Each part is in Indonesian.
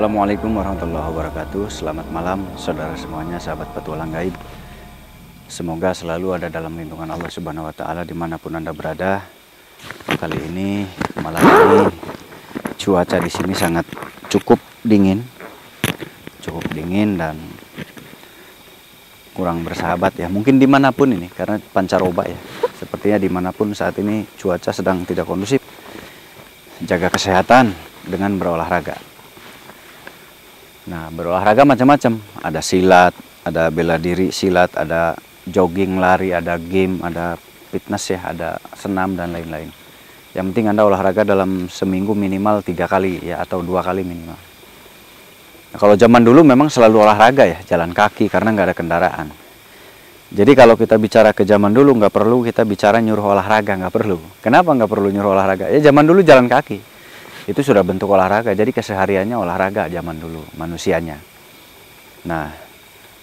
Assalamualaikum warahmatullahi wabarakatuh. Selamat malam saudara semuanya, sahabat petualang gaib. Semoga selalu ada dalam lindungan Allah Subhanahu wa Ta'ala dimanapun Anda berada. Kali ini, malam ini, cuaca di sini sangat cukup dingin dan kurang bersahabat ya. Mungkin dimanapun ini, karena pancaroba ya. Sepertinya dimanapun saat ini cuaca sedang tidak kondusif. Jaga kesehatan dengan berolahraga. Nah, berolahraga macam-macam. Ada silat, ada bela diri silat, ada jogging, lari, ada game, ada fitness ya, ada senam dan lain-lain. Yang penting Anda olahraga dalam seminggu minimal 3 kali ya, atau 2 kali minimal. Nah, kalau zaman dulu memang selalu olahraga ya, jalan kaki karena nggak ada kendaraan. Jadi kalau kita bicara ke zaman dulu nggak perlu kita bicara nyuruh olahraga, nggak perlu. Kenapa nggak perlu nyuruh olahraga? Ya zaman dulu jalan kaki. Itu sudah bentuk olahraga, jadi kesehariannya olahraga zaman dulu manusianya. Nah,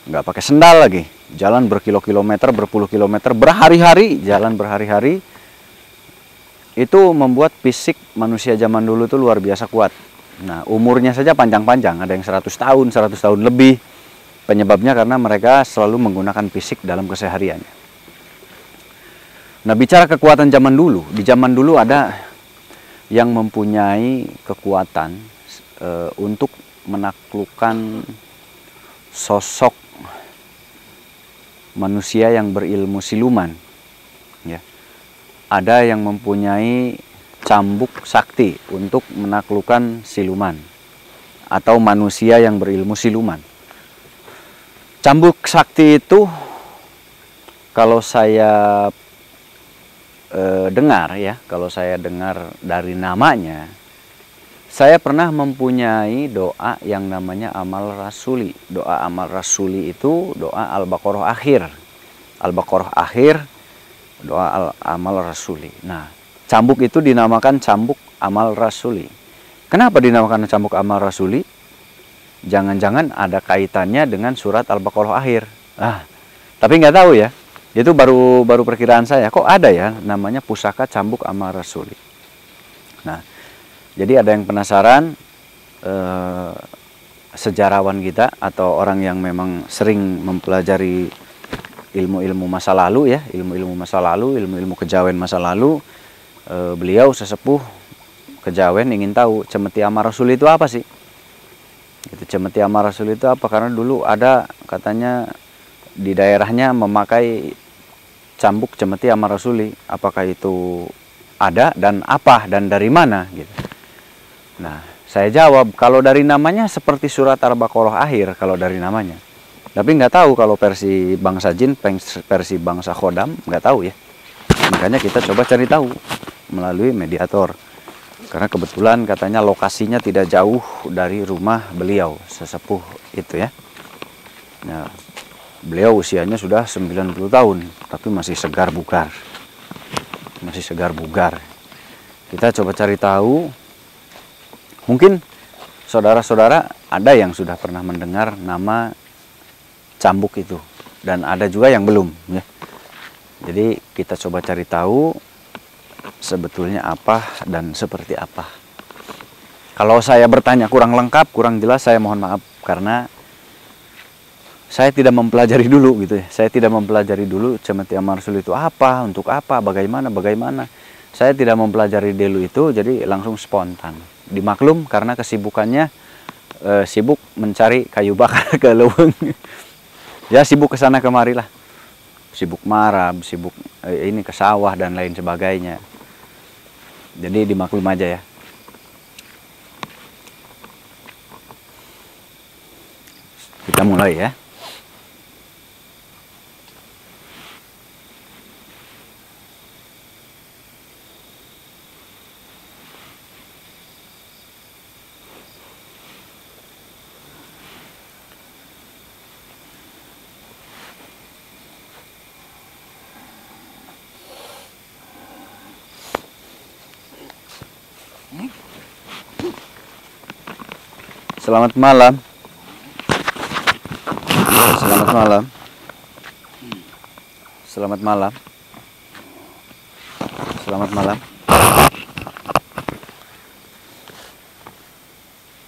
nggak pakai sendal lagi, jalan berkilo-kilometer, berpuluh kilometer, berhari-hari, jalan berhari-hari. Itu membuat fisik manusia zaman dulu itu luar biasa kuat. Nah, umurnya saja panjang-panjang, ada yang 100 tahun, 100 tahun lebih. Penyebabnya karena mereka selalu menggunakan fisik dalam kesehariannya. Nah, bicara kekuatan zaman dulu, di zaman dulu ada yang mempunyai kekuatan untuk menaklukkan sosok manusia yang berilmu siluman. Ya. Ada yang mempunyai cambuk sakti untuk menaklukkan siluman atau manusia yang berilmu siluman. Cambuk sakti itu kalau saya dengar ya, kalau saya dengar dari namanya, saya pernah mempunyai doa yang namanya amal rasuli. Doa amal rasuli itu doa Al-Baqarah akhir. Al-Baqarah akhir, doa amal rasuli. Nah, cambuk itu dinamakan cambuk amal rasuli. Kenapa dinamakan cambuk amal rasuli? Jangan-jangan ada kaitannya dengan surat Al-Baqarah akhir. Tapi nggak tahu ya. Itu baru perkiraan saya, kok ada ya namanya pusaka cambuk amal rasuli. Nah, jadi ada yang penasaran, sejarawan kita atau orang yang memang sering mempelajari ilmu-ilmu masa lalu ya, ilmu-ilmu masa lalu, ilmu-ilmu kejawen masa lalu, beliau sesepuh kejawen ingin tahu cemeti amal rasuli itu apa sih? Itu cemeti amal rasuli itu apa? Karena dulu ada katanya di daerahnya memakai cambuk cemeti amal rasuli. Apakah itu ada dan apa dan dari mana gitu. Nah, saya jawab kalau dari namanya seperti surat Al-Baqarah akhir kalau dari namanya. Tapi nggak tahu kalau versi bangsa jin, versi bangsa khodam, nggak tahu ya. Makanya kita coba cari tahu melalui mediator. Karena kebetulan katanya lokasinya tidak jauh dari rumah beliau sesepuh itu ya. Nah, beliau usianya sudah 90 tahun, tapi masih segar bugar. Masih segar bugar. Kita coba cari tahu. Mungkin saudara-saudara ada yang sudah pernah mendengar nama cambuk itu. Dan ada juga yang belum. Ya. Jadi kita coba cari tahu sebetulnya apa dan seperti apa. Kalau saya bertanya kurang lengkap, kurang jelas, saya mohon maaf. Karena saya tidak mempelajari dulu gitu ya. Saya tidak mempelajari dulu cemeti amal rasuli itu apa, untuk apa, bagaimana. Saya tidak mempelajari dulu itu, jadi langsung spontan. Dimaklum karena kesibukannya sibuk mencari kayu bakar ke leuweung. Ya sibuk kesana kemari lah. Sibuk marah, sibuk ini ke sawah dan lain sebagainya. Jadi dimaklum aja ya. Kita mulai ya. Selamat malam. Selamat malam. Selamat malam. Selamat malam.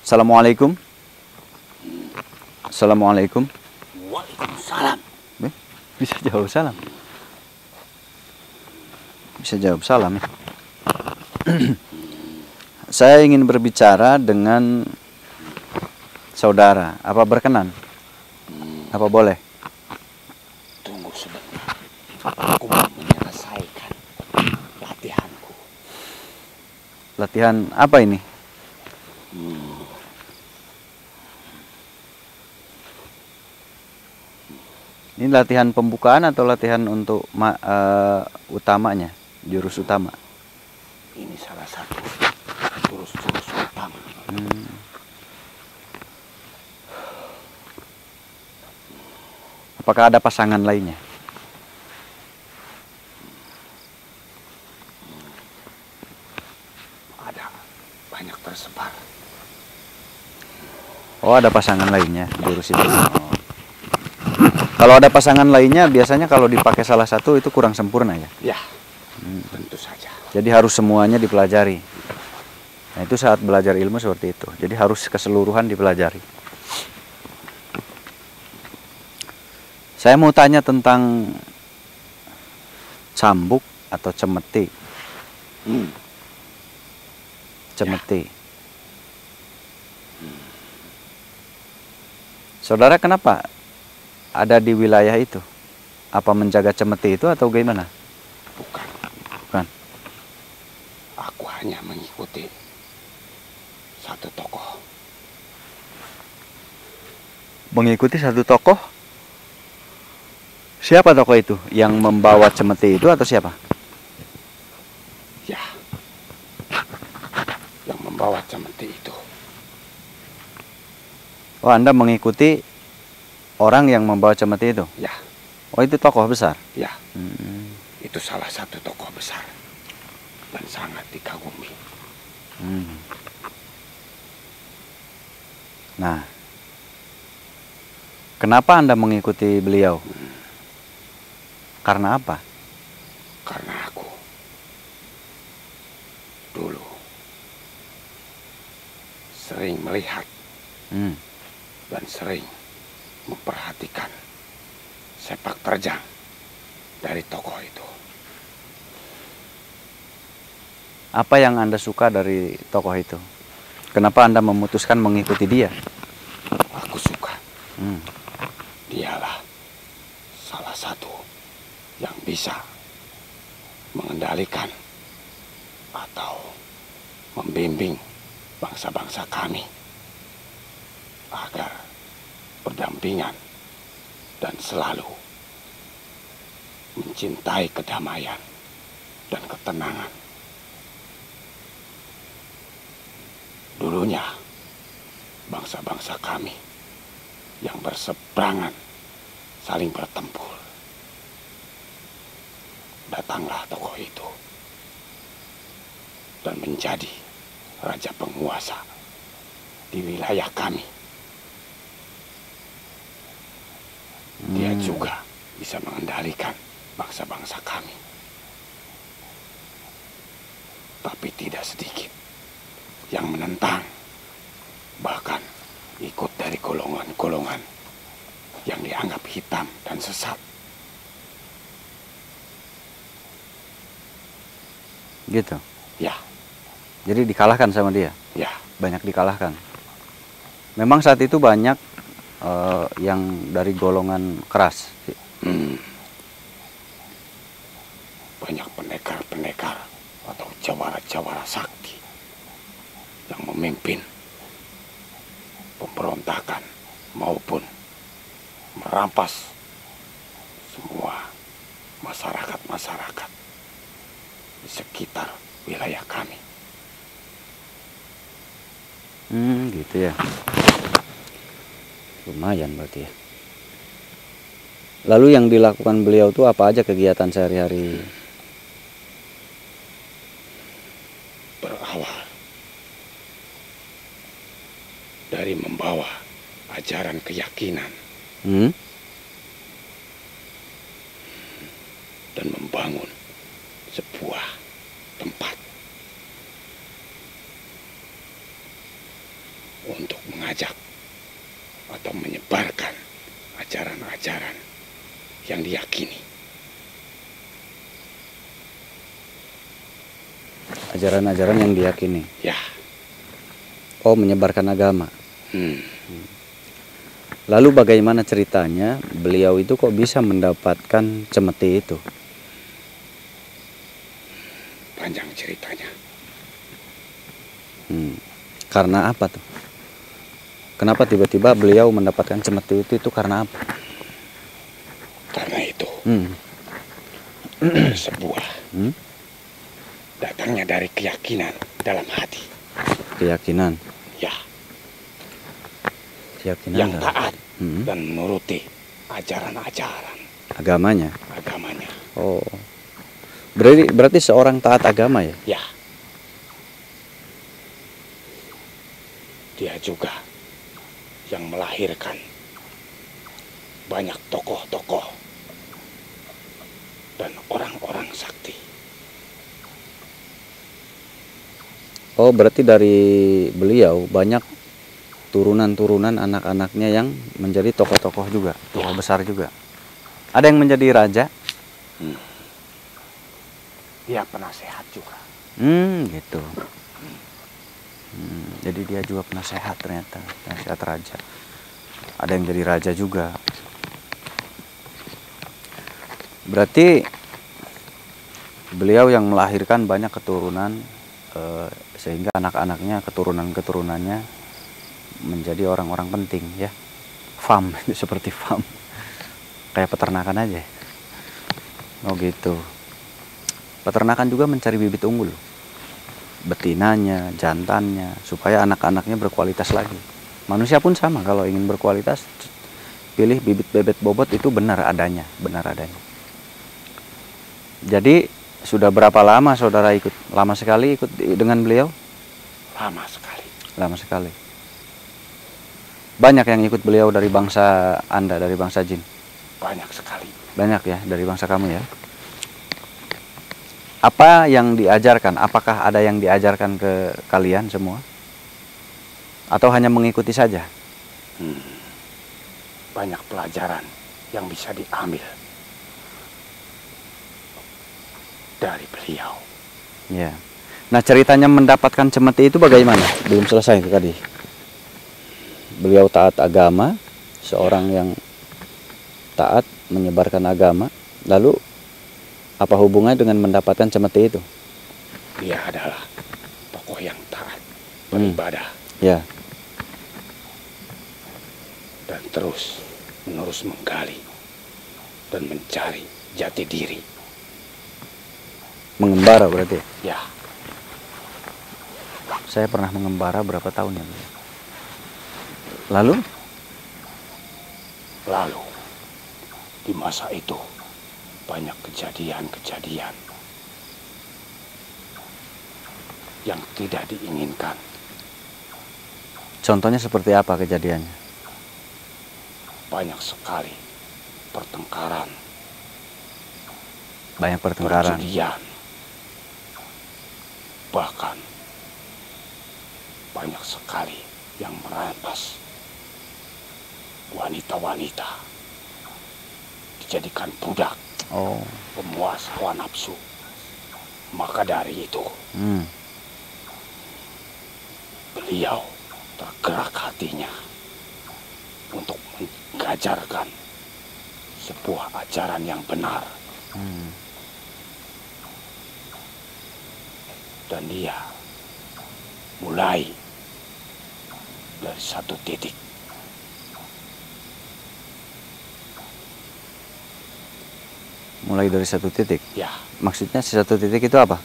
Assalamualaikum. Assalamualaikum. Waalaikumsalam. Bisa jawab salam. Bisa jawab salam ya. Saya ingin berbicara dengan saudara. Apa berkenan? Apa boleh? Tunggu sebentar. Aku mau menyelesaikan latihanku. Latihan apa ini? Ini latihan pembukaan atau latihan untuk utamanya, jurus utama? Ini salah satu jurus-jurus utama. Apakah ada pasangan lainnya? Ada banyak tersebar. Oh, ada pasangan lainnya jurus itu. Oh. Kalau ada pasangan lainnya, biasanya kalau dipakai salah satu itu kurang sempurna ya? Ya, tentu saja. Jadi harus semuanya dipelajari. Nah, itu saat belajar ilmu seperti itu. Jadi harus keseluruhan dipelajari. Saya mau tanya tentang cambuk atau cemeti. Cemeti. Saudara kenapa ada di wilayah itu? Apa menjaga cemeti itu atau gimana? Bukan. Bukan. Aku hanya mengikuti satu tokoh. Mengikuti satu tokoh? Siapa tokoh itu? Yang membawa cemeti itu atau siapa? Ya, yang membawa cemeti itu. Oh, Anda mengikuti orang yang membawa cemeti itu? Ya, Oh, itu tokoh besar? ya. Itu salah satu tokoh besar dan sangat dikagumi. Nah, kenapa Anda mengikuti beliau? Karena apa? Karena aku dulu sering melihat dan sering memperhatikan sepak terjang dari tokoh itu. Apa yang Anda suka dari tokoh itu? Kenapa Anda memutuskan mengikuti dia? Aku suka. Dialah salah satu yang bisa mengendalikan atau membimbing bangsa-bangsa kami agar berdampingan dan selalu mencintai kedamaian dan ketenangan. Dulunya bangsa-bangsa kami yang berseberangan saling bertempur. Datanglah tokoh itu dan menjadi raja penguasa di wilayah kami. Dia juga bisa mengendalikan bangsa-bangsa kami. Tapi tidak sedikit yang menentang, bahkan ikut dari golongan-golongan yang dianggap hitam dan sesat. Gitu. Ya, Jadi dikalahkan sama dia. ya, Banyak dikalahkan. Memang saat itu banyak yang dari golongan keras. banyak pendekar-pendekar atau jawara-jawara sakti yang memimpin pemberontakan maupun merampas semua masyarakat-masyarakat di sekitar wilayah kami. Gitu ya. Lumayan berarti ya. Lalu yang dilakukan beliau tuh apa aja kegiatan sehari-hari? Berawal dari membawa ajaran keyakinan dan membangun sebuah tempat untuk mengajak menyebarkan ajaran-ajaran yang diyakini. Ajaran-ajaran yang diyakini. Ya. Oh, menyebarkan agama. Hmm. Lalu bagaimana ceritanya beliau itu kok bisa mendapatkan cemeti itu? Panjang ceritanya. Karena apa tuh? Kenapa tiba-tiba beliau mendapatkan cemeti itu karena apa? Karena itu sebuah datangnya dari keyakinan dalam hati. Keyakinan. Ya. Keyakinan Yang taat dan menuruti ajaran-ajaran agamanya. Agamanya. Oh. Berarti seorang taat agama ya? Ya. Dia juga yang melahirkan banyak tokoh-tokoh dan orang-orang sakti. Oh, berarti dari beliau banyak turunan-turunan anak-anaknya yang menjadi tokoh-tokoh juga, tokoh besar juga. Ada yang menjadi raja? Dia penasehat juga. Gitu. Jadi dia juga penasehat ternyata, penasehat raja. Ada yang jadi raja juga. Berarti beliau yang melahirkan banyak keturunan sehingga anak-anaknya, keturunan-keturunannya menjadi orang-orang penting ya. Farm, seperti farm. Kayak peternakan aja. Oh gitu. Peternakan juga mencari bibit unggul. Betinanya, jantannya, supaya anak-anaknya berkualitas lagi. Manusia pun sama, kalau ingin berkualitas, pilih bibit bebet bobot itu benar adanya. Jadi sudah berapa lama saudara ikut? Lama sekali ikut dengan beliau? Lama sekali. Banyak yang ikut beliau dari bangsa Anda, dari bangsa jin? Banyak sekali. Banyak ya, dari bangsa kamu ya? Apa yang diajarkan? Apakah ada yang diajarkan ke kalian semua? Atau hanya mengikuti saja? Banyak pelajaran yang bisa diambil dari beliau. Ya. Nah, ceritanya mendapatkan cemeti itu bagaimana? Belum selesai itu tadi. Beliau taat agama, seorang yang taat menyebarkan agama, lalu apa hubungannya dengan mendapatkan cemeti itu? Dia adalah tokoh yang taat beribadah. Ya. Dan terus menerus menggali dan mencari jati diri. Mengembara berarti? Ya. Saya pernah mengembara berapa tahun ya? Lalu di masa itu banyak kejadian-kejadian yang tidak diinginkan. contohnya seperti apa kejadiannya? Banyak sekali pertengkaran. Banyak pertengkaran. Perjudian. Bahkan banyak sekali yang merampas wanita-wanita, dijadikan budak. Oh. Pemuas hawa nafsu. Maka dari itu beliau tergerak hatinya untuk mengajarkan sebuah ajaran yang benar. Dan dia mulai dari satu titik. Mulai dari satu titik? Ya. Maksudnya satu titik itu apa?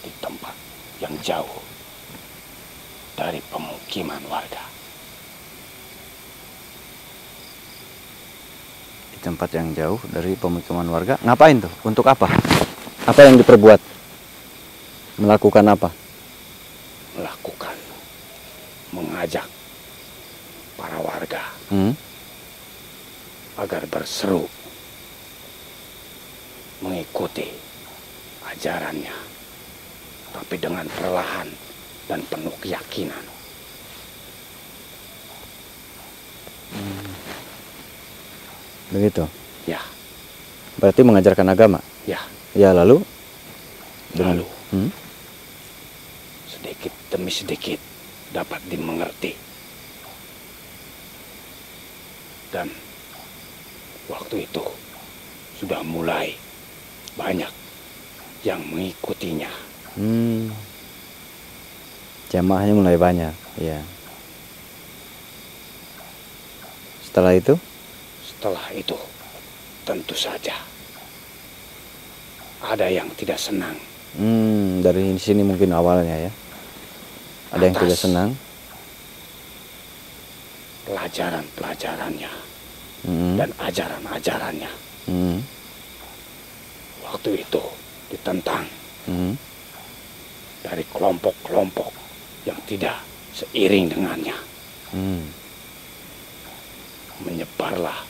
Di tempat yang jauh dari pemukiman warga. Di tempat yang jauh dari pemukiman warga. Ngapain tuh? Untuk apa? Apa yang diperbuat? Melakukan apa? Mengajak para warga agar berseru mengikuti ajarannya, tapi dengan perlahan dan penuh keyakinan. Begitu. Ya, Berarti mengajarkan agama. ya. Ya, lalu dengan Lalu sedikit demi sedikit dapat dimengerti. Dan waktu itu sudah mulai banyak yang mengikutinya. Jamaahnya mulai banyak, ya. Setelah itu tentu saja ada yang tidak senang. dari sini mungkin awalnya ya. Ada yang tidak senang. Pelajaran-pelajarannya dan ajaran-ajarannya. Waktu itu ditentang dari kelompok-kelompok yang tidak seiring dengannya. Menyebarlah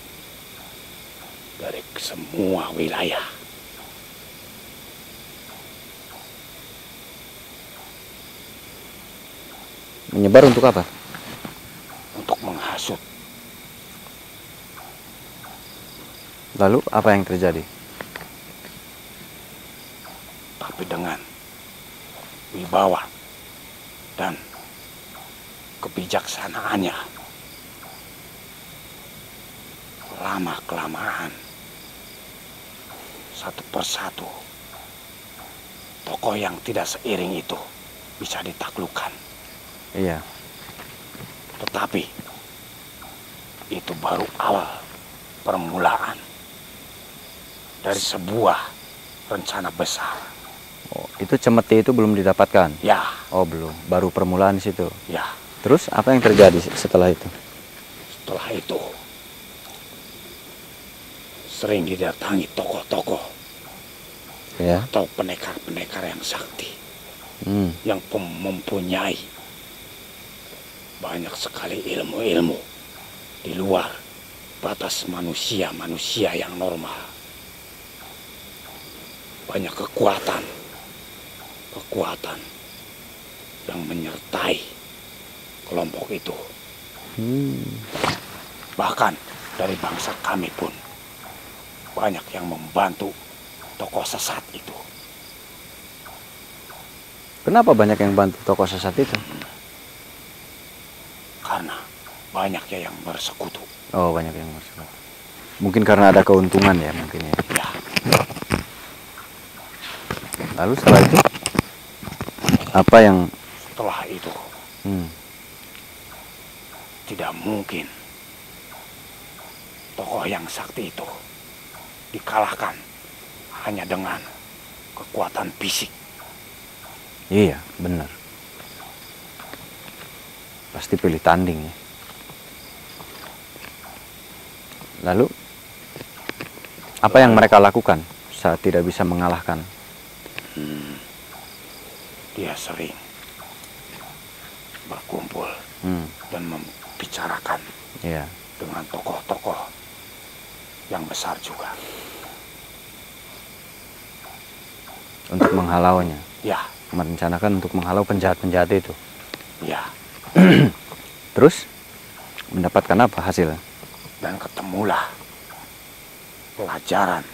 dari semua wilayah. Menyebar untuk apa? Untuk menghasut. Lalu apa yang terjadi? Tapi dengan wibawa dan kebijaksanaannya, lama-kelamaan satu persatu tokoh yang tidak seiring itu bisa ditaklukkan. Iya. Tetapi itu baru awal permulaan dari sebuah rencana besar. Oh, itu cemeti itu belum didapatkan? Ya. Oh, belum. Baru permulaan di situ. Ya. Terus apa yang terjadi setelah itu? Setelah itu sering didatangi tokoh-tokoh, Ya. atau pendekar-pendekar yang sakti, yang mempunyai banyak sekali ilmu-ilmu di luar batas manusia yang normal. Banyak kekuatan yang menyertai kelompok itu. Bahkan dari bangsa kami pun banyak yang membantu tokoh sesat itu. Kenapa banyak yang bantu tokoh sesat itu? Karena banyaknya yang bersekutu. Oh, banyak yang bersekutu. Mungkin karena ada keuntungan ya, mungkin ya. Ya. Lalu setelah itu apa yang? Setelah itu tidak mungkin tokoh yang sakti itu dikalahkan hanya dengan kekuatan fisik. Iya, benar. Pasti pilih tanding ya. Lalu apa yang mereka lakukan saat tidak bisa mengalahkan? Dia sering berkumpul dan membicarakan dengan tokoh-tokoh yang besar juga untuk menghalaunya. Ya. Merencanakan untuk menghalau penjahat-penjahat itu. Ya. Terus mendapatkan apa hasilnya? Dan ketemulah pelajaran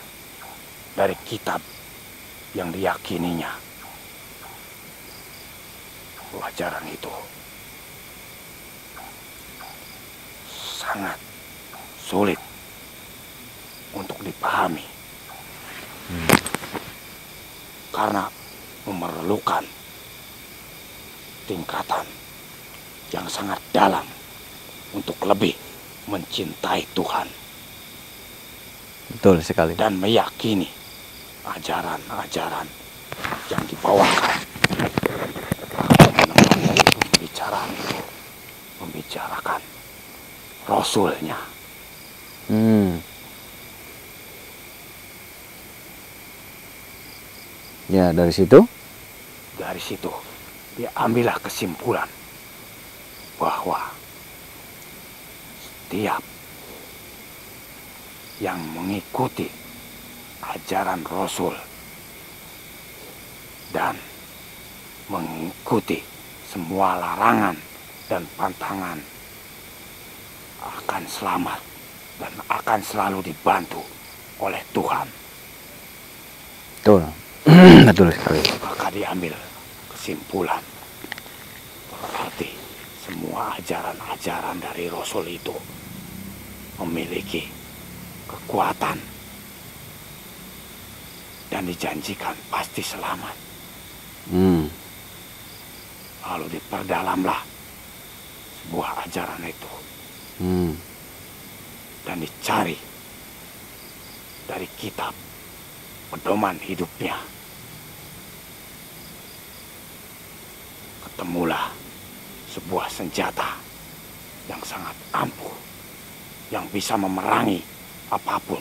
dari kitab yang diyakininya. Pelajaran itu sangat sulit untuk dipahami. Karena memerlukan tingkatan yang sangat dalam untuk lebih mencintai Tuhan. Betul sekali. Dan meyakini ajaran-ajaran yang dibawakan. Pembicaraan itu membicarakan Rasulnya. Ya, dari situ dia ambillah kesimpulan bahwa setiap yang mengikuti ajaran Rasul dan mengikuti semua larangan dan pantangan akan selamat dan akan selalu dibantu oleh Tuhan. Betul. Betul sekali. Maka diambil kesimpulan berarti semua ajaran-ajaran dari Rasul itu memiliki kekuatan dan dijanjikan pasti selamat. Lalu diperdalamlah sebuah ajaran itu dan dicari dari kitab pedoman hidupnya. Ketemulah sebuah senjata yang sangat ampuh, yang bisa memerangi apapun.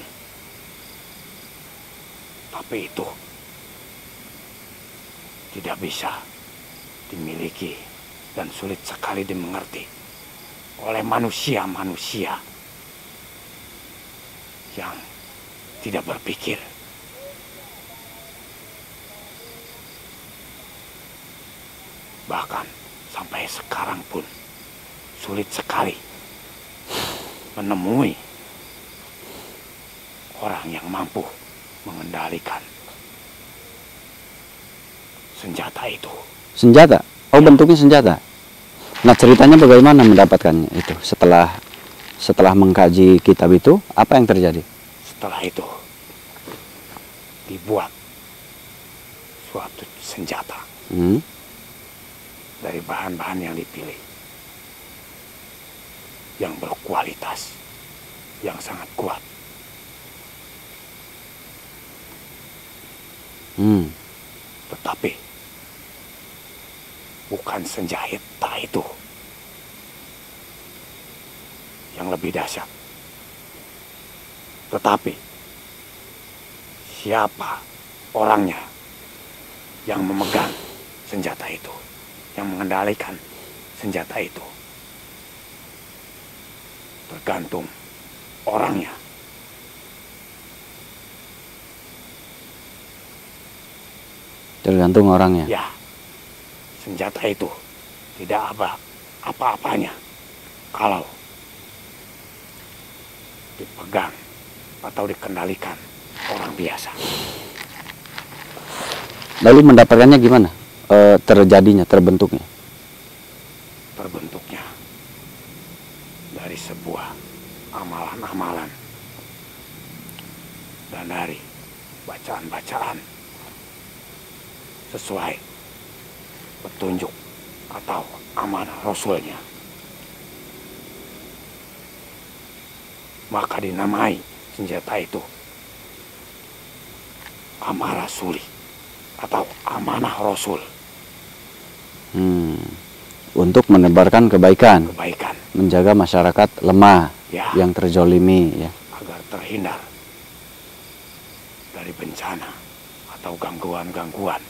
Tapi itu tidak bisa dimiliki dan sulit sekali dimengerti oleh manusia-manusia yang tidak berpikir. Bahkan sampai sekarang pun sulit sekali menemui orang yang mampu mengendalikan senjata itu. Senjata? Oh, bentuknya senjata. Nah, ceritanya bagaimana mendapatkannya itu? Setelah mengkaji kitab itu, apa yang terjadi? Setelah itu dibuat suatu senjata dari bahan-bahan yang dipilih, yang berkualitas, yang sangat kuat. Tetapi bukan senjata itu yang lebih dahsyat, tetapi siapa orangnya yang memegang senjata itu, yang mengendalikan senjata itu. Tergantung orangnya. Tergantung orangnya. Ya, senjata itu tidak apa-apanya kalau dipegang atau dikendalikan orang biasa. Lalu mendapatkannya gimana? Terbentuknya? Terbentuknya dari sebuah amalan-amalan dan dari bacaan-bacaan sesuai petunjuk atau amanah Rasulnya. Maka dinamai senjata itu amarah Rasuli atau amanah Rasul. Untuk menebarkan kebaikan, menjaga masyarakat lemah, ya, yang terzolimi, ya, agar terhindar dari bencana atau gangguan-gangguan,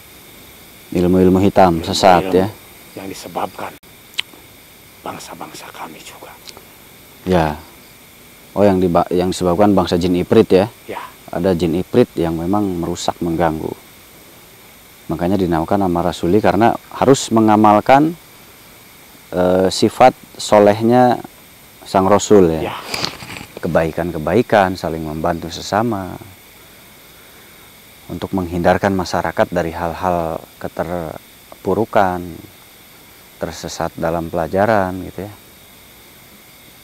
ilmu-ilmu hitam, sesat, ya, yang disebabkan bangsa-bangsa kami juga. Ya, oh, yang disebabkan bangsa jin ifrit, ya. Ya. Ada jin ifrit yang memang merusak, mengganggu. Makanya dinamakan amarah Rasuli karena harus mengamalkan sifat solehnya sang Rasul, ya. Kebaikan-kebaikan, saling membantu sesama, untuk menghindarkan masyarakat dari hal-hal keterpurukan, tersesat dalam pelajaran, gitu ya.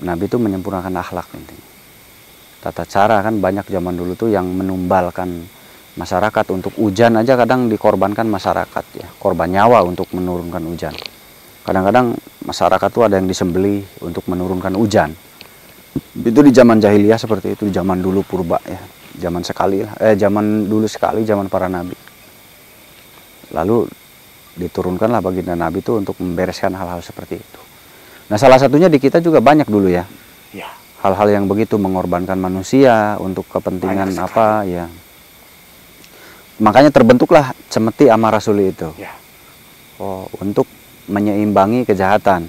Nabi itu menyempurnakan akhlak intinya. Tata cara kan banyak zaman dulu tuh yang menumbalkan masyarakat. Untuk hujan aja kadang dikorbankan masyarakat, ya, korban nyawa untuk menurunkan hujan. Kadang-kadang masyarakat tuh ada yang disembelih untuk menurunkan hujan. Itu di zaman jahiliyah seperti itu, di zaman dulu purba, ya. Zaman dulu sekali, zaman para nabi. Lalu diturunkanlah baginda Nabi itu untuk membereskan hal-hal seperti itu. Nah, salah satunya di kita juga banyak dulu, ya. Ya. Hal-hal yang begitu mengorbankan manusia untuk kepentingan apa, ya. Makanya terbentuklah cemeti amarah Rasuli itu. Ya. Oh, untuk menyeimbangi kejahatan.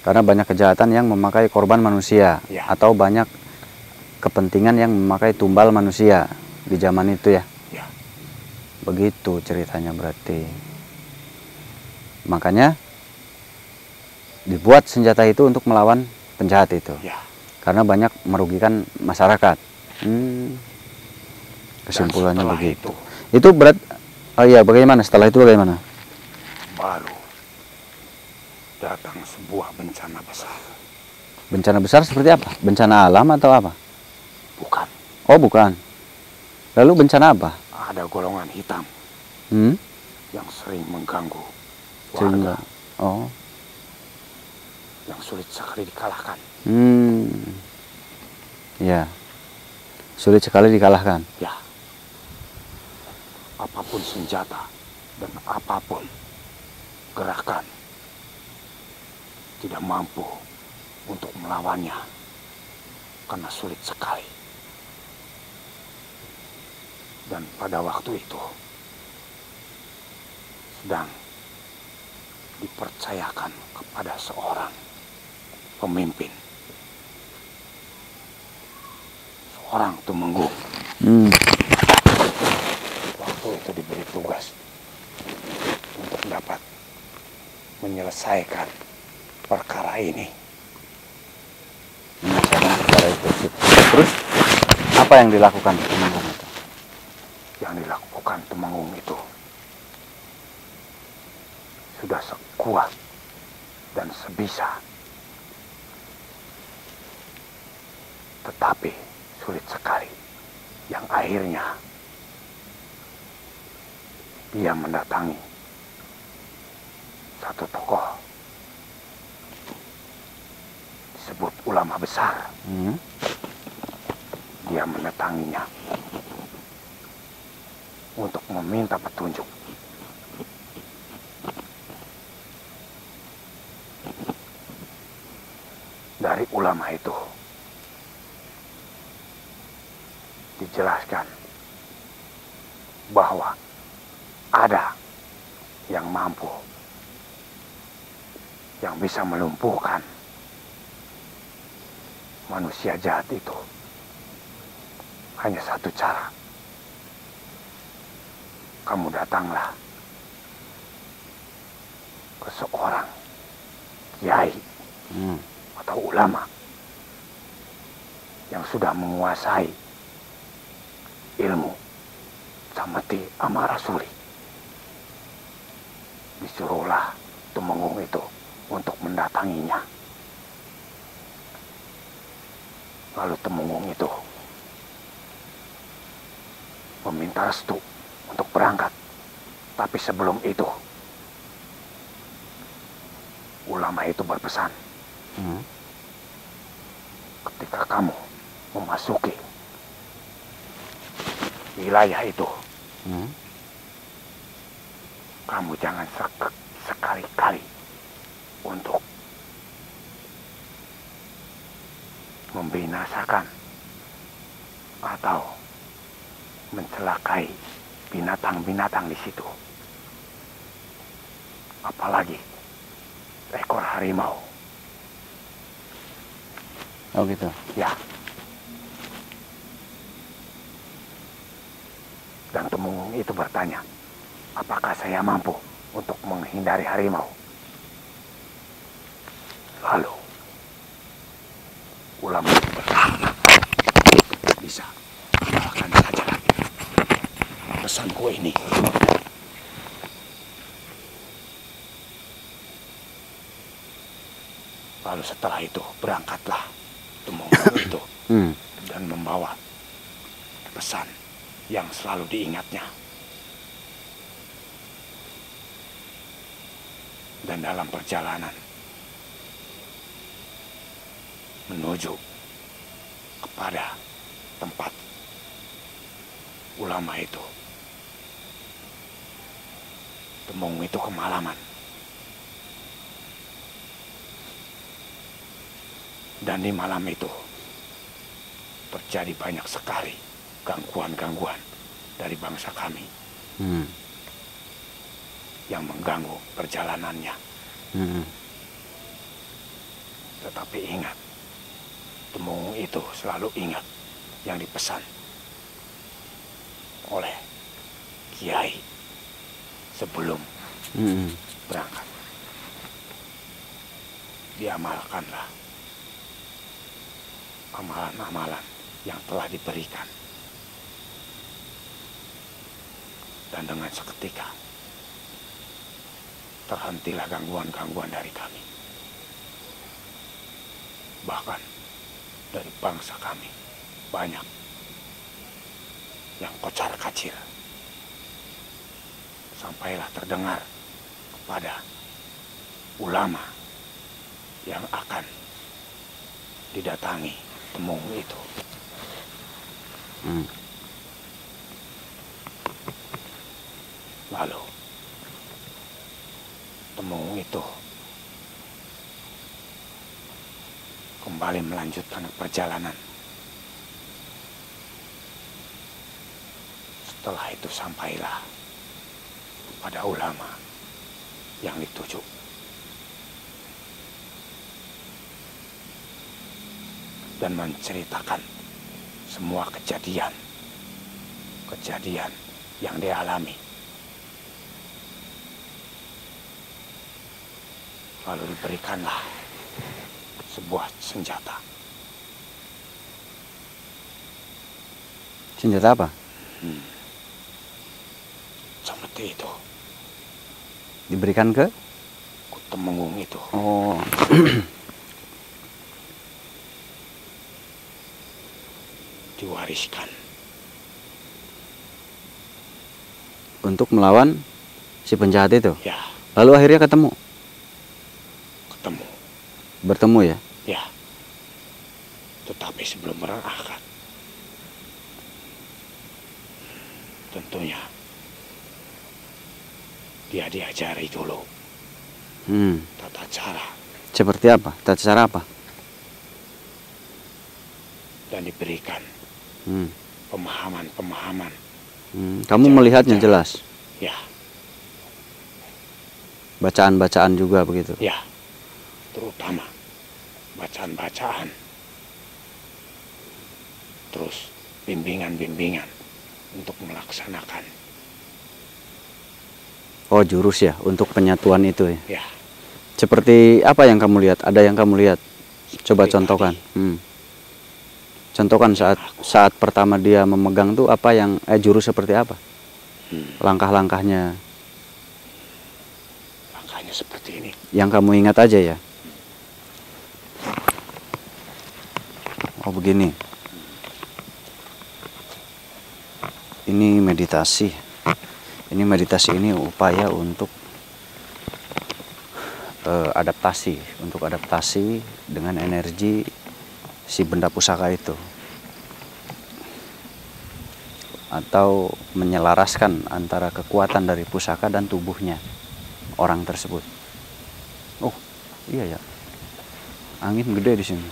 Karena banyak kejahatan yang memakai korban manusia, ya, atau banyak kepentingan yang memakai tumbal manusia di zaman itu, ya. Ya. Begitu ceritanya berarti. Makanya dibuat senjata itu untuk melawan penjahat itu. Ya. karena banyak merugikan masyarakat. Kesimpulannya begitu. Itu berat. Oh iya, bagaimana setelah itu bagaimana? Baru datang sebuah bencana besar. Bencana besar seperti apa? Bencana alam atau apa? Bukan. Oh bukan. Lalu bencana apa? Ada golongan hitam yang sering mengganggu Sehingga, warga. oh. Yang sulit sekali dikalahkan. Ya, sulit sekali dikalahkan. Ya, apapun senjata dan apapun gerakan tidak mampu untuk melawannya karena sulit sekali. Dan pada waktu itu sedang dipercayakan kepada seorang pemimpin, seorang tumenggung. Waktu itu diberi tugas untuk dapat menyelesaikan perkara ini. Menyelesaikan perkara itu. Terus apa yang dilakukan Tumenggung itu? Yang dilakukan Tumenggung itu sudah sekuat dan sebisa, tetapi sulit sekali. Yang akhirnya dia mendatangi satu tokoh disebut ulama besar. Dia mendatanginya untuk meminta petunjuk. Dari ulama itu dijelaskan bahwa ada yang mampu, yang bisa melumpuhkan manusia jahat itu. Hanya satu cara. Kamu datanglah ke seorang kiai atau ulama yang sudah menguasai ilmu Sameti Amarasuli. Disuruhlah Tumenggung itu untuk mendatanginya. Lalu Tumenggung itu meminta restu untuk berangkat. Tapi sebelum itu, ulama itu berpesan, ketika kamu memasuki wilayah itu, kamu jangan sekali-kali untuk membinasakan atau mencelakai binatang-binatang di situ. Apalagi ekor harimau. Oh gitu. Ya. Dan Tumenggung itu bertanya, apakah saya mampu untuk menghindari harimau? Lalu ulama itu berkata, bisa, makan saja pesanku ini. Lalu setelah itu berangkatlah Tumenggung itu dan membawa pesan yang selalu diingatnya. Dan dalam perjalanan menuju kepada tempat ulama itu, Tumenggung itu kemalaman. Dan di malam itu terjadi banyak sekali gangguan-gangguan dari bangsa kami yang mengganggu perjalanannya. Tetapi ingat, Tumenggung itu selalu ingat yang dipesan oleh kiai sebelum berangkat. Diamalkanlah. amalan-amalan yang telah diberikan. Dan dengan seketika terhentilah gangguan-gangguan dari kami. Bahkan dari bangsa kami banyak yang kocar-kacir. Sampailah terdengar kepada ulama yang akan didatangi Temung itu. Lalu Temung itu kembali melanjutkan perjalanan. Setelah itu sampailah pada ulama yang dituju. Dan menceritakan semua kejadian yang dialami. Lalu diberikanlah sebuah senjata. Senjata apa? Seperti itu. Diberikan ke Temenggung itu. Oh. Diwariskan untuk melawan si penjahat itu. ya. Lalu akhirnya ketemu. Bertemu ya? Ya. Tetapi sebelum perang akad, tentunya dia diajari dulu tata cara. Seperti apa? Tata cara apa? Dan diberikan pemahaman-pemahaman. Kamu melihatnya jelas? Ya. Bacaan-bacaan juga begitu? Ya. Terutama bacaan-bacaan. Terus bimbingan-bimbingan untuk melaksanakan. Oh, jurus ya untuk penyatuan itu ya? Ya. Seperti apa yang kamu lihat? Ada yang kamu lihat? Coba contohkan. Contohkan saat pertama dia memegang tuh apa yang jurus seperti apa? Langkah-langkahnya. Langkahnya seperti ini. Yang kamu ingat aja ya? Oh, begini. Ini meditasi. Ini meditasi ini upaya untuk adaptasi dengan energi si benda pusaka itu, atau menyelaraskan antara kekuatan dari pusaka dan tubuhnya orang tersebut. Oh iya ya, angin gede di sini,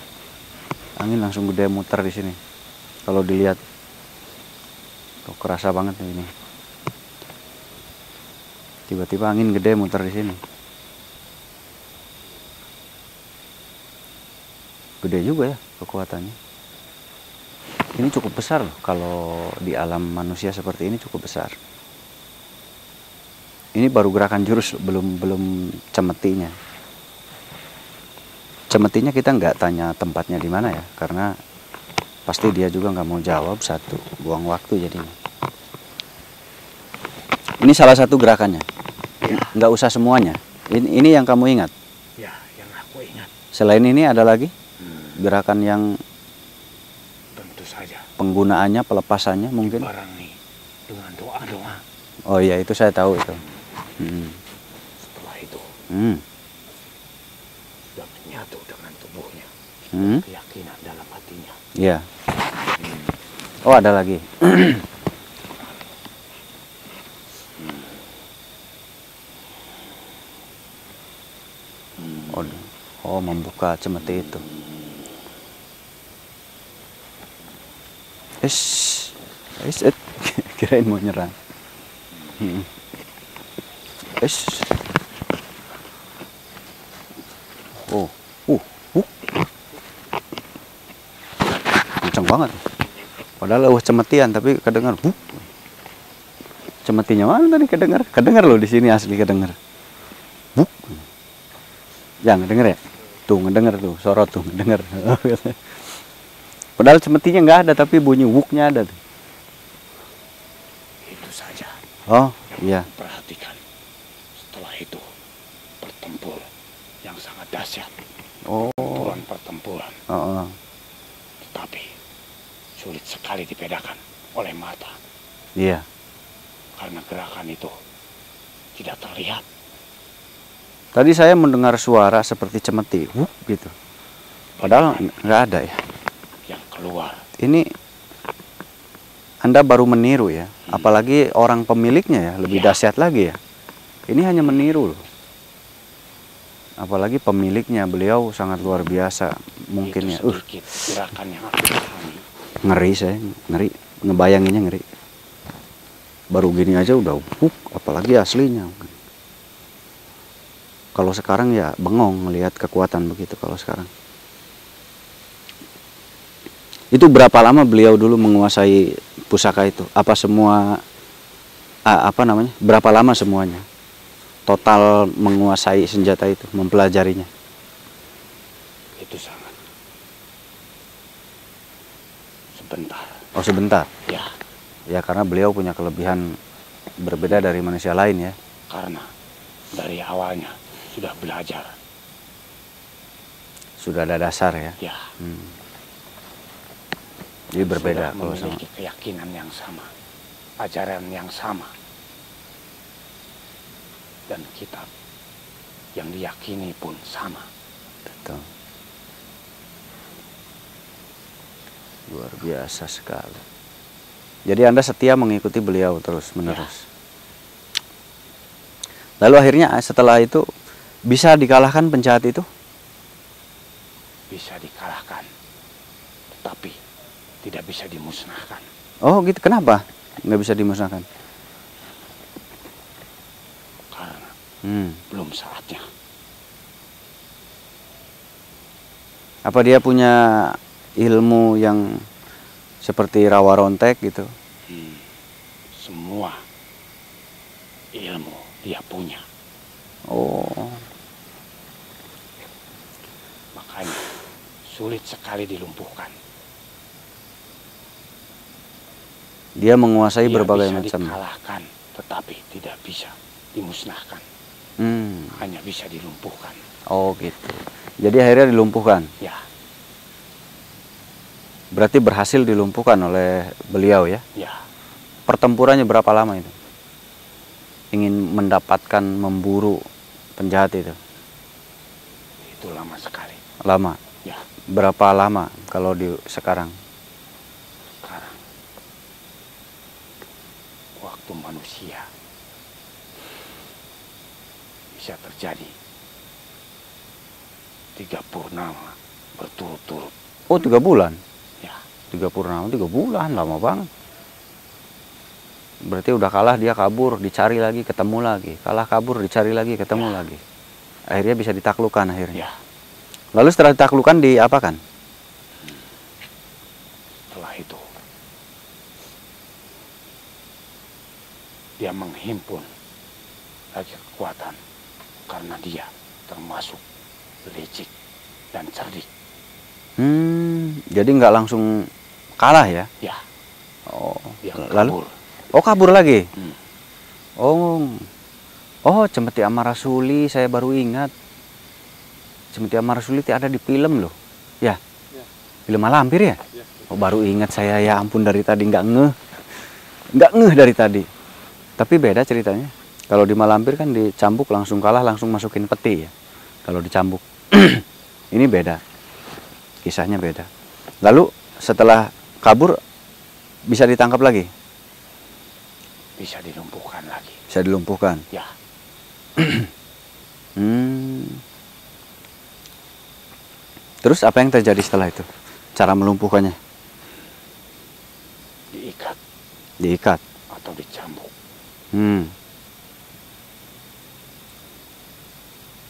angin langsung gede muter di sini. Kalau dilihat, kok kerasa banget ini. Tiba-tiba angin gede muter di sini. Gede juga ya kekuatannya. Ini cukup besar loh, kalau di alam manusia seperti ini cukup besar. Ini baru gerakan jurus, belum cemetinya. Cemetinya kita nggak tanya tempatnya di mana ya, karena pasti dia juga nggak mau jawab, satu buang waktu jadinya. Ini salah satu gerakannya, nggak usah semuanya. Ini yang kamu ingat. Ya, yang aku ingat. Selain ini ada lagi gerakan yang tentu saja penggunaannya, pelepasannya mungkin dibarengi dengan doa-doa. Oh iya, itu saya tahu itu. Setelah itu sudah menyatu dengan tubuhnya, keyakinan dalam hatinya. Iya. Oh, ada lagi. Oh, membuka cemeti itu. Kirain mau nyerang. Kenceng banget. Padahal cemetian tapi kedengar. Cemetinya mana tadi kedengar? Kedengar loh di sini, asli kedengar. Ya, ngedenger ya? Tuh ngedenger tuh, sorot tuh ngedenger. Padahal cemetinya nggak ada, tapi bunyi wuknya ada tuh. Itu saja Oh, yang iya. perhatikan. Setelah itu, pertempuran yang sangat dahsyat. Oh, Pertempuran. oh. Tetapi sulit sekali dibedakan oleh mata. Iya. Karena gerakan itu tidak terlihat. Tadi saya mendengar suara seperti cemeti, wuk gitu. Padahal nggak ada ya. Yang keluar. Ini Anda baru meniru ya. Apalagi orang pemiliknya ya, lebih dahsyat lagi ya. Ini hanya meniru loh. Apalagi pemiliknya, beliau sangat luar biasa. Mungkin ya. Itu sedikit gerakan yang aku pahami. Ngeri saya, ngeri. Ngebayanginnya ngeri. Baru gini aja udah wuk, apalagi aslinya. Kalau sekarang ya bengong melihat kekuatan begitu kalau sekarang. Itu berapa lama beliau dulu menguasai pusaka itu? Apa semua, berapa lama semuanya? Total menguasai senjata itu, mempelajarinya? Itu sangat sebentar. Oh sebentar? Ya, Ya karena beliau punya kelebihan berbeda dari manusia lain ya. karena dari awalnya sudah belajar. Sudah ada dasar ya. Ya, Jadi berbeda sudah kalau sama. memiliki keyakinan yang sama, ajaran yang sama, dan kitab yang diyakini pun sama. Betul. Luar biasa sekali. Jadi Anda setia mengikuti beliau terus menerus. Lalu akhirnya setelah itu bisa dikalahkan penjahat itu? Bisa dikalahkan, tetapi tidak bisa dimusnahkan. Oh gitu, kenapa nggak bisa dimusnahkan? Karena belum saatnya. Apa dia punya ilmu yang seperti rawa rontek gitu? Semua ilmu dia punya. Oh, Makanya sulit sekali dilumpuhkan. dia menguasai Dia berbagai bisa macam. dikalahkan, tetapi tidak bisa dimusnahkan. Hanya bisa dilumpuhkan. Oh gitu. Jadi akhirnya dilumpuhkan. Ya, Berarti berhasil dilumpuhkan oleh beliau ya. ya, Pertempurannya berapa lama itu? Ingin mendapatkan, memburu penjahat itu? itu lama sekali. Lama. Ya, Berapa lama kalau di sekarang? sekarang waktu manusia bisa terjadi 3 purnama berturut-turut. Oh 3 bulan? Ya, 3 purnama, 3 bulan, lama banget. Berarti udah kalah, dia kabur, dicari lagi, ketemu lagi. Kalah, kabur, dicari lagi, ketemu lagi. Akhirnya bisa ditaklukkan akhirnya. ya. Lalu setelah ditaklukkan diapakan? Setelah itu dia menghimpun lagi kekuatan karena dia termasuk licik dan cerdik. Jadi nggak langsung kalah ya? Ya, Oh, dia lalu? kabur. Oh kabur lagi? Hmm. Oh, Cemeti Amarasuli, saya baru ingat. Cemeti Amarasuli ada di film loh. Ya, film Malampir ya? Oh baru ingat saya, ya ampun dari tadi nggak ngeh dari tadi. Tapi beda ceritanya. Kalau di Malampir kan dicambuk langsung kalah, langsung masukin peti ya. Kalau dicambuk. Ini beda. Kisahnya beda. Lalu setelah kabur bisa ditangkap lagi? Bisa dilumpuhkan lagi. Bisa dilumpuhkan. Ya, Terus apa yang terjadi setelah itu? Cara melumpuhkannya? diikat Diikat. atau dicambuk.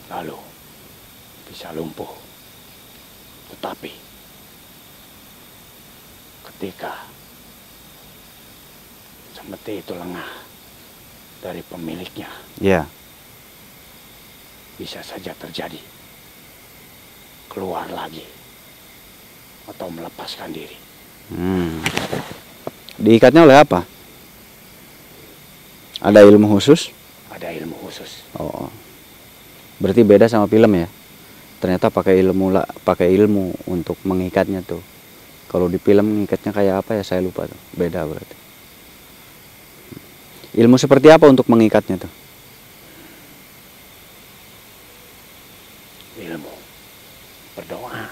Lalu bisa lumpuh. Tetapi ketika semeti itu lengah dari pemiliknya, Ya. bisa saja terjadi keluar lagi atau melepaskan diri. Diikatnya oleh apa? Ada ilmu khusus? Ada ilmu khusus. Oh, berarti beda sama film ya? Ternyata pakai ilmu untuk mengikatnya tuh. Kalau di film mengikatnya kayak apa ya, saya lupa tuh. Beda berarti. Ilmu seperti apa untuk mengikatnya tuh? Ilmu berdoa.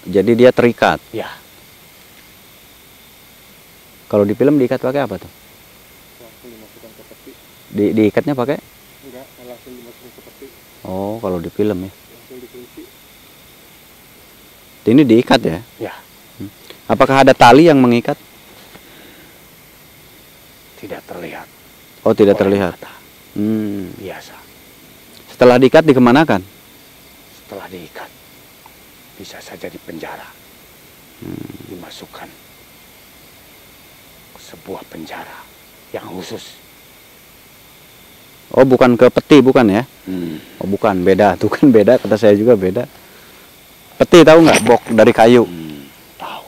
Jadi dia terikat. Ya. Kalau di film diikat pakai apa tuh? Langsung dimasukkan ke peti. Diikatnya pakai? Enggak, langsung dimasukkan ke peti. Oh, kalau di film ya. Langsung dikunci. Ini diikat ya? Ya. Apakah ada tali yang mengikat? Tidak terlihat. Oh, tidak oleh terlihat. mata. Biasa. Setelah diikat dikemanakan? Setelah diikat, bisa saja di penjara. Dimasukkan ke sebuah penjara yang khusus. Oh, bukan ke peti, bukan ya? Oh, bukan, beda. Tuh kan beda, kata saya juga beda. Peti tahu nggak? Bok dari kayu. Tahu.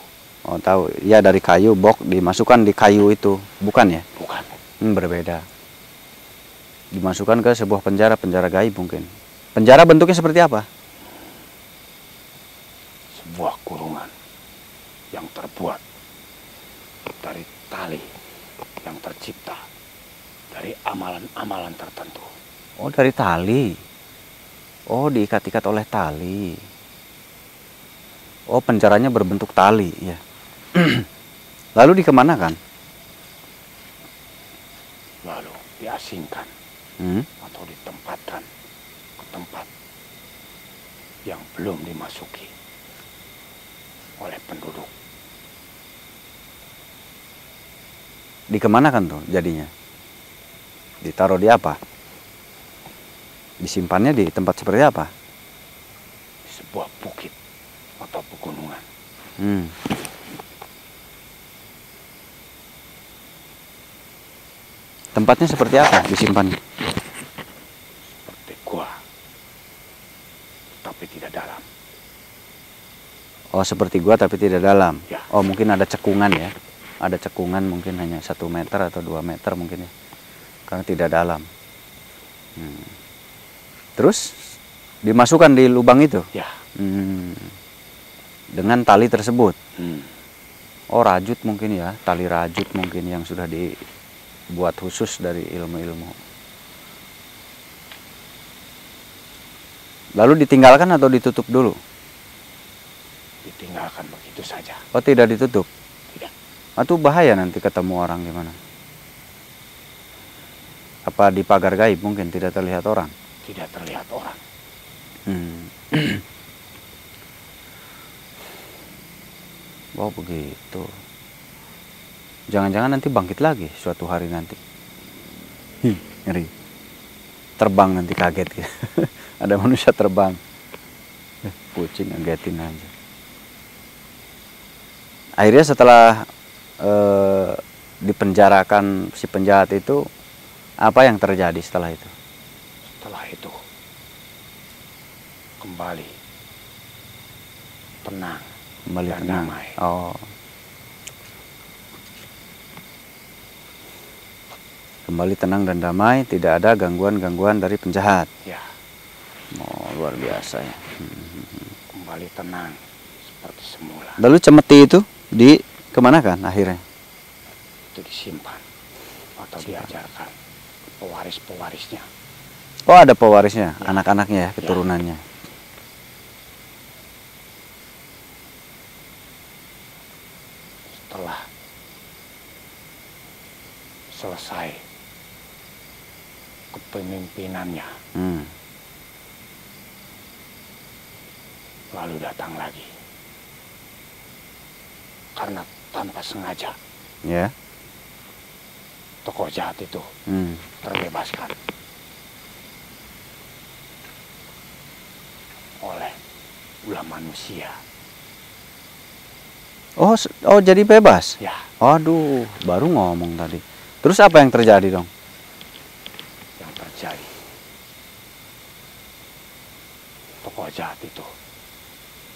Oh, tahu. Ya, dari kayu, bok dimasukkan di kayu itu. Bukan ya? Bukan. Berbeda. Dimasukkan ke sebuah penjara gaib mungkin. Penjara bentuknya seperti apa? Sebuah kurungan yang terbuat dari tali yang tercipta dari amalan-amalan tertentu. Oh, dari tali. Oh, diikat-ikat oleh tali. Oh, penjaranya berbentuk tali, ya. Lalu dikemanakan? Lalu diasingkan atau ditempatkan ke tempat yang belum dimasuki oleh penduduk. Dikemanakan tuh jadinya? Ditaruh di apa? Disimpannya di tempat seperti apa? Di sebuah bukit atau pegunungan. Tempatnya seperti apa disimpannya? Seperti gua, tapi tidak dalam. Oh, seperti gua tapi tidak dalam. Ya. Oh, mungkin ada cekungan ya. Ada cekungan mungkin hanya 1 meter atau 2 meter mungkin ya. Karena tidak dalam. Terus dimasukkan di lubang itu? Ya. Dengan tali tersebut. Oh, rajut mungkin ya. Tali rajut mungkin yang sudah dibuat khusus dari ilmu-ilmu. Lalu ditinggalkan atau ditutup dulu? Ditinggalkan begitu saja. Oh, tidak ditutup? Tidak. Atau bahaya nanti ketemu orang gimana? Apa di pagar gaib mungkin tidak terlihat orang? Tidak terlihat orang. Oh, begitu. Jangan-jangan nanti bangkit lagi suatu hari nanti. Ngeri. Terbang nanti kaget gitu. Ada manusia terbang. Kucing ngagetin aja. Akhirnya setelah dipenjarakan si penjahat itu, apa yang terjadi setelah itu? Setelah itu kembali tenang dan tenang. damai. Oh. Kembali tenang dan damai, tidak ada gangguan-gangguan dari penjahat. Ya. Oh, luar biasa ya. Kembali tenang seperti semula. Lalu cemeti itu kemanakan akhirnya? Itu disimpan atau diajarkan pewaris-pewarisnya. Oh, ada pewarisnya, Ya. anak-anaknya ya, keturunannya. Setelah selesai kepemimpinannya, lalu datang lagi. Karena tanpa sengaja, Ya. tokoh jahat itu terbebaskan oleh ulah manusia. Oh, jadi bebas? Ya, Aduh, baru ngomong tadi. Terus apa yang terjadi dong? yang terjadi, tokoh jahat itu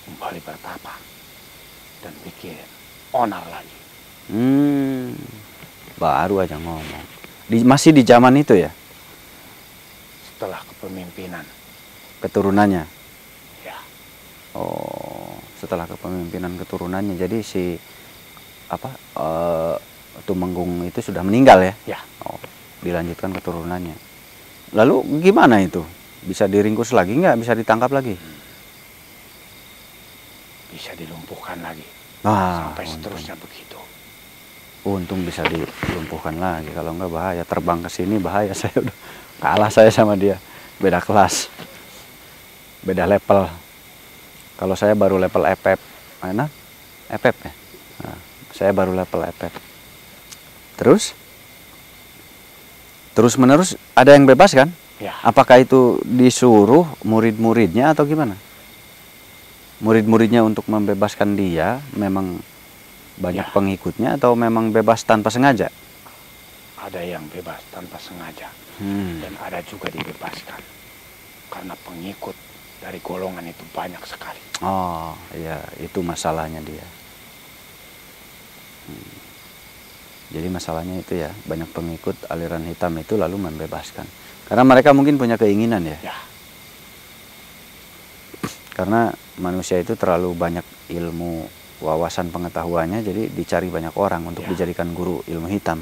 kembali bertapa dan bikin onar lagi. Baru aja ngomong. Masih di zaman itu ya? Setelah kepemimpinan. Keturunannya? Ya. Oh, setelah kepemimpinan keturunannya. Jadi si Tumenggung itu sudah meninggal ya? Ya. Oh, dilanjutkan keturunannya. Lalu gimana itu? Bisa diringkus lagi nggak? Bisa ditangkap lagi? Bisa dilumpuhkan lagi. Sampai seterusnya begitu. Untung bisa dilumpuhkan lagi. Kalau nggak bahaya. Terbang ke sini bahaya. Saya udah kalah saya sama dia. Beda kelas. Beda level. Kalau saya baru level EPEP. Mana? EPEP ya? Nah, saya baru level EPEP. Terus menerus ada yang bebas kan? Ya. Apakah itu disuruh murid-muridnya atau gimana? Murid-muridnya untuk membebaskan dia memang banyak pengikutnya atau memang bebas tanpa sengaja? Ada yang bebas tanpa sengaja dan ada juga dibebaskan karena pengikut dari golongan itu banyak sekali. Oh iya, itu masalahnya dia. Jadi masalahnya itu ya, banyak pengikut aliran hitam itu lalu membebaskan. Karena mereka mungkin punya keinginan ya. Ya. Karena manusia itu terlalu banyak ilmu, wawasan pengetahuannya, jadi dicari banyak orang untuk dijadikan guru ilmu hitam.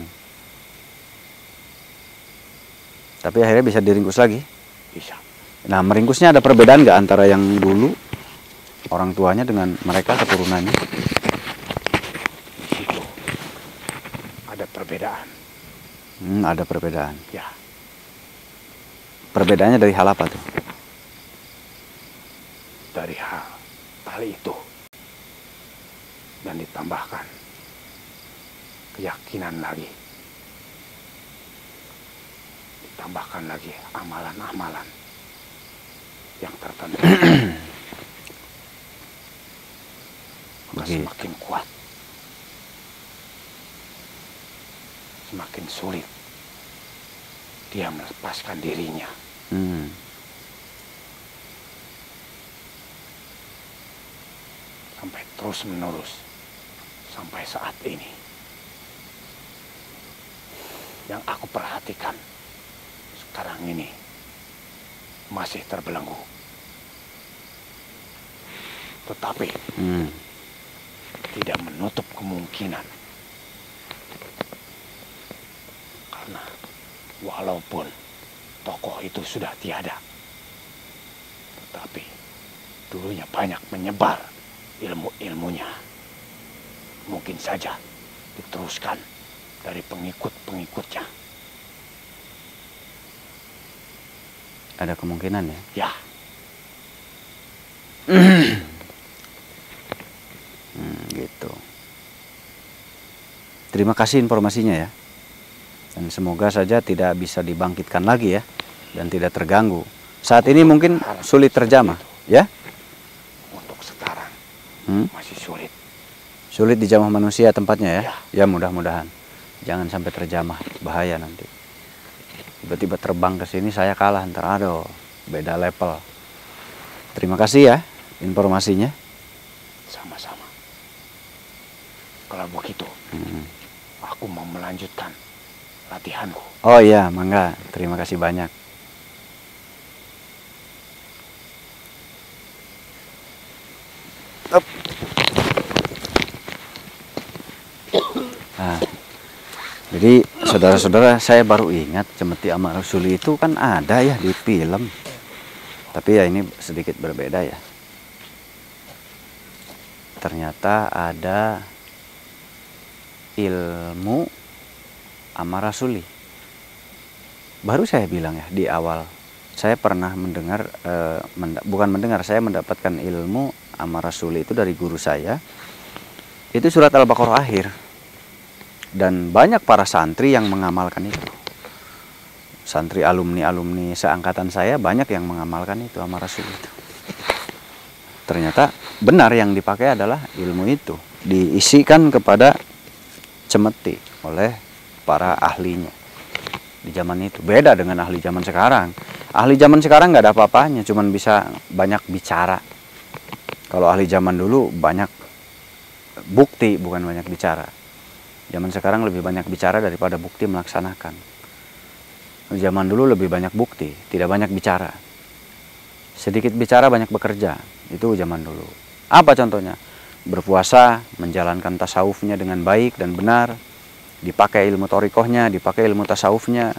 Tapi akhirnya bisa diringkus lagi? Bisa. Nah, meringkusnya ada perbedaan nggak antara yang dulu, orang tuanya dengan mereka keturunannya? Itu ada perbedaan. Ada perbedaan. Ya. Perbedaannya dari hal apa tuh? Dari hal tali itu. Dan ditambahkan keyakinan lagi. Ditambahkan lagi amalan-amalan yang tertentu. Maka semakin kuat, semakin sulit dia melepaskan dirinya. Sampai terus menerus sampai saat ini. Yang aku perhatikan sekarang ini masih terbelenggu. Tetapi tidak menutup kemungkinan. Karena walaupun tokoh itu sudah tiada, tetapi dulunya banyak menyebar ilmu-ilmunya. Mungkin saja diteruskan dari pengikut-pengikutnya. Ada kemungkinan ya? Ya. Gitu. Terima kasih informasinya ya. Dan semoga saja tidak bisa dibangkitkan lagi ya. Dan tidak terganggu. Saat ini mungkin sulit terjamah. Ya? Untuk sekarang masih sulit. Sulit dijamah manusia tempatnya ya? Ya mudah-mudahan. Jangan sampai terjamah. Bahaya nanti. Tiba-tiba terbang ke sini saya kalah. Ntar aduh. Beda level. Terima kasih ya informasinya. Sama-sama. Kalau begitu, aku mau melanjutkan latihanku. Oh iya, mangga. Terima kasih banyak. Nah, jadi saudara-saudara, saya baru ingat Cemeti Amak Rasuli itu kan ada ya di film. Tapi ya ini sedikit berbeda ya. Ternyata ada ilmu Amak Rasuli. Baru saya bilang ya di awal, saya pernah mendengar, bukan mendengar, saya mendapatkan ilmu Amak Rasuli itu dari guru saya. Itu surat Al-Baqarah akhir. Dan banyak para santri yang mengamalkan itu. Santri alumni-alumni seangkatan saya banyak yang mengamalkan itu Amak Rasuli itu. Ternyata benar yang dipakai adalah ilmu itu. Diisikan kepada cemeti oleh para ahlinya di zaman itu. Beda dengan ahli zaman sekarang. Ahli zaman sekarang nggak ada apa-apanya, cuman bisa banyak bicara. Kalau ahli zaman dulu banyak bukti, bukan banyak bicara. Zaman sekarang lebih banyak bicara daripada bukti melaksanakan. Zaman dulu lebih banyak bukti, tidak banyak bicara. Sedikit bicara, banyak bekerja. Itu zaman dulu. Apa contohnya? Berpuasa, menjalankan tasawufnya dengan baik dan benar, dipakai ilmu torikohnya, dipakai ilmu tasawufnya,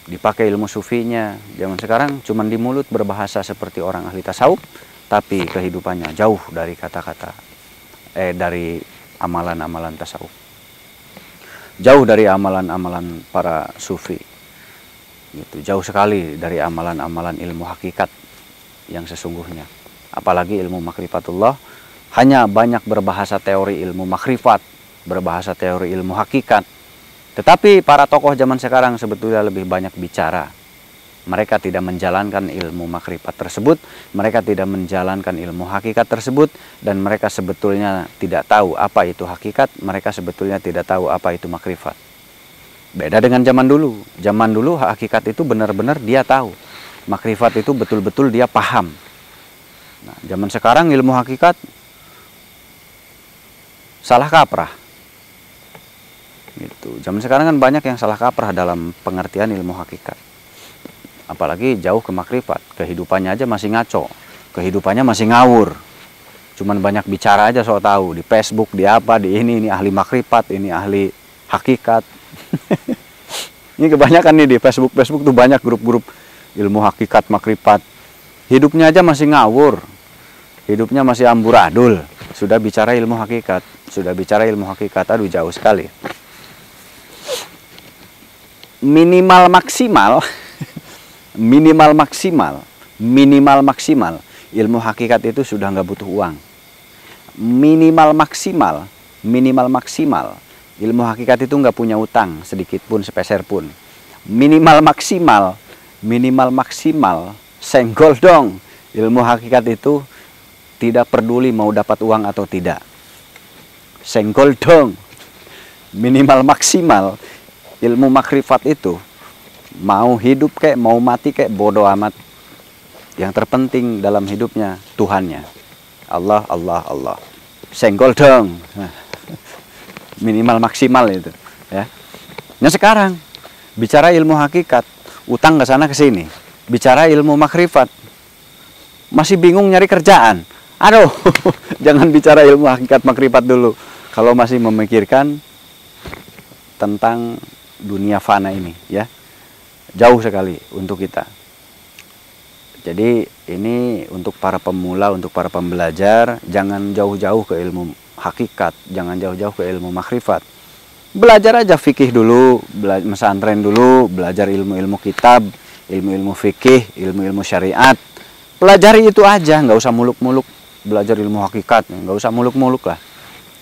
dipakai ilmu sufinya. Zaman sekarang cuman di mulut berbahasa seperti orang ahli tasawuf, tapi kehidupannya jauh dari kata-kata, dari amalan-amalan tasawuf. Jauh dari amalan-amalan para sufi. Gitu. Jauh sekali dari amalan-amalan ilmu hakikat yang sesungguhnya. Apalagi ilmu makrifatullah, hanya banyak berbahasa teori ilmu makrifat, berbahasa teori ilmu hakikat. Tetapi para tokoh zaman sekarang sebetulnya lebih banyak bicara. Mereka tidak menjalankan ilmu makrifat tersebut, mereka tidak menjalankan ilmu hakikat tersebut, dan mereka sebetulnya tidak tahu apa itu hakikat, mereka sebetulnya tidak tahu apa itu makrifat. Beda dengan zaman dulu. Zaman dulu hakikat itu benar-benar dia tahu. Makrifat itu betul-betul dia paham. Nah, zaman sekarang ilmu hakikat salah kaprah. Gitu. Zaman sekarang kan banyak yang salah kaprah dalam pengertian ilmu hakikat. Apalagi jauh ke makrifat, kehidupannya aja masih ngaco, kehidupannya masih ngawur. Cuman banyak bicara aja soal tahu, di Facebook, di apa, di ini ahli makrifat, ini ahli hakikat. Ini kebanyakan nih di Facebook tuh banyak grup-grup ilmu hakikat, makrifat. Hidupnya aja masih ngawur, hidupnya masih amburadul. Sudah bicara ilmu hakikat, aduh jauh sekali. Minimal maksimal ilmu hakikat itu sudah nggak butuh uang. Minimal maksimal ilmu hakikat itu nggak punya utang sedikit pun, sepeser pun. Minimal maksimal senggol dong. Ilmu hakikat itu tidak peduli mau dapat uang atau tidak, senggol dong. Minimal maksimal ilmu makrifat itu mau hidup kek, mau mati kek, bodoh amat. Yang terpenting dalam hidupnya Tuhannya. Allah, Allah, Allah. Senggol dong. Minimal maksimal itu. Ya. Nah sekarang, bicara ilmu hakikat, utang ke sana ke sini. Bicara ilmu makrifat, masih bingung nyari kerjaan. Aduh, jangan bicara ilmu hakikat makrifat dulu. Kalau masih memikirkan tentang dunia fana ini, ya. Jauh sekali untuk kita. Jadi ini untuk para pemula, untuk para pembelajar, jangan jauh-jauh ke ilmu hakikat, jangan jauh-jauh ke ilmu makrifat. Belajar aja fikih dulu, pesantren dulu, belajar ilmu-ilmu kitab, ilmu-ilmu fikih, ilmu-ilmu syariat. Pelajari itu aja, nggak usah muluk-muluk belajar ilmu hakikat, nggak usah muluk-muluk lah.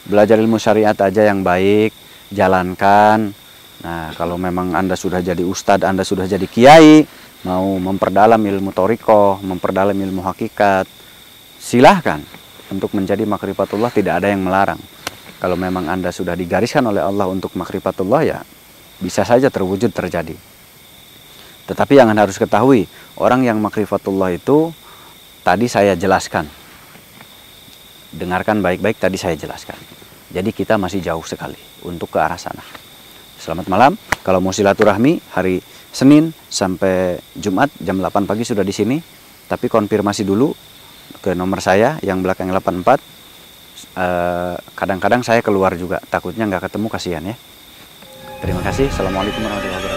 Belajar ilmu syariat aja yang baik, jalankan. Nah, kalau memang Anda sudah jadi ustadz, Anda sudah jadi kiai, mau memperdalam ilmu torikoh, memperdalam ilmu hakikat, silahkan untuk menjadi makrifatullah, tidak ada yang melarang. Kalau memang Anda sudah digariskan oleh Allah untuk makrifatullah, ya bisa saja terwujud terjadi. Tetapi yang Anda harus ketahui, orang yang makrifatullah itu tadi saya jelaskan. Dengarkan baik-baik, tadi saya jelaskan. Jadi kita masih jauh sekali untuk ke arah sana. Selamat malam. Kalau mau silaturahmi hari Senin sampai Jumat jam 8 pagi sudah di sini. Tapi konfirmasi dulu ke nomor saya yang belakang 84. Kadang-kadang saya keluar juga. Takutnya nggak ketemu, kasihan ya. Terima kasih. Assalamualaikum warahmatullahi wabarakatuh.